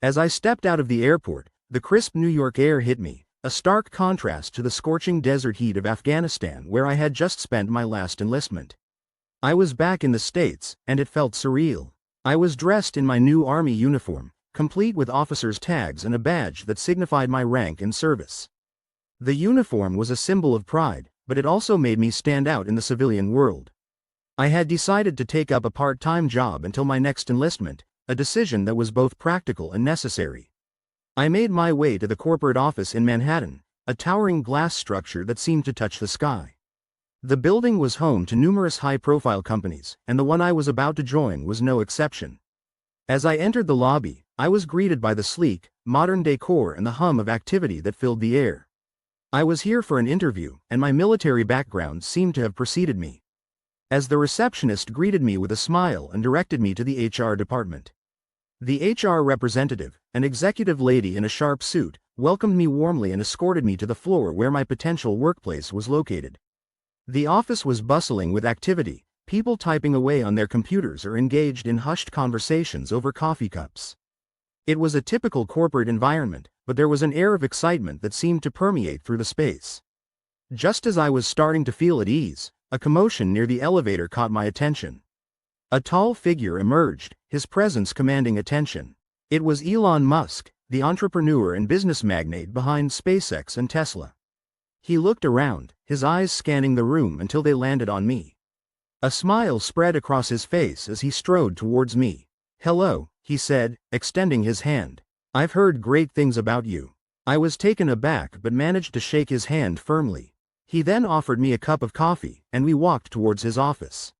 As I stepped out of the airport, the crisp New York air hit me, a stark contrast to the scorching desert heat of Afghanistan where I had just spent my last enlistment. I was back in the States, and it felt surreal. I was dressed in my new Army uniform, complete with officer's tags and a badge that signified my rank and service. The uniform was a symbol of pride, but it also made me stand out in the civilian world. I had decided to take up a part-time job until my next enlistment, a decision that was both practical and necessary. I made my way to the corporate office in Manhattan, a towering glass structure that seemed to touch the sky. The building was home to numerous high-profile companies, and the one I was about to join was no exception. As I entered the lobby, I was greeted by the sleek, modern decor and the hum of activity that filled the air. I was here for an interview, and my military background seemed to have preceded me. As the receptionist greeted me with a smile and directed me to the HR department. The HR representative, an executive lady in a sharp suit, welcomed me warmly and escorted me to the floor where my potential workplace was located. The office was bustling with activity, people typing away on their computers or engaged in hushed conversations over coffee cups. It was a typical corporate environment, but there was an air of excitement that seemed to permeate through the space. Just as I was starting to feel at ease, a commotion near the elevator caught my attention. A tall figure emerged, his presence commanding attention. It was Elon Musk, the entrepreneur and business magnate behind SpaceX and Tesla. He looked around, his eyes scanning the room until they landed on me. A smile spread across his face as he strode towards me. "Hello," he said, extending his hand. "I've heard great things about you." I was taken aback but managed to shake his hand firmly. He then offered me a cup of coffee, and we walked towards his office,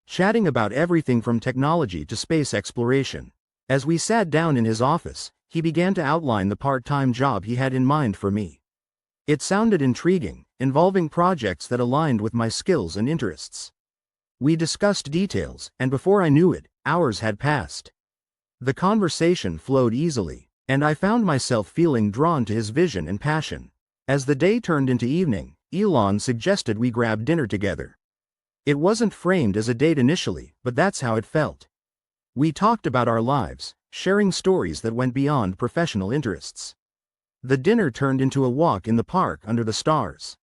chatting about everything from technology to space exploration. As we sat down in his office, he began to outline the part-time job he had in mind for me. It sounded intriguing, involving projects that aligned with my skills and interests. We discussed details, and before I knew it, hours had passed. The conversation flowed easily, and I found myself feeling drawn to his vision and passion. As the day turned into evening, Elon suggested we grab dinner together. It wasn't framed as a date initially, but that's how it felt. We talked about our lives, sharing stories that went beyond professional interests. The dinner turned into a walk in the park under the stars.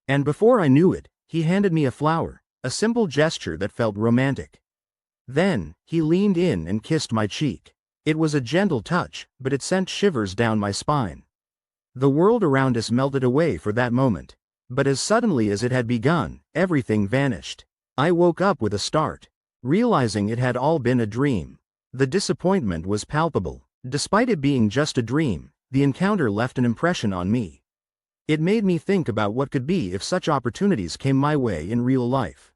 And before I knew it, he handed me a flower, a simple gesture that felt romantic. Then, he leaned in and kissed my cheek. It was a gentle touch, but it sent shivers down my spine. The world around us melted away for that moment. But as suddenly as it had begun, everything vanished. I woke up with a start, realizing it had all been a dream. The disappointment was palpable. Despite it being just a dream, the encounter left an impression on me. It made me think about what could be if such opportunities came my way in real life.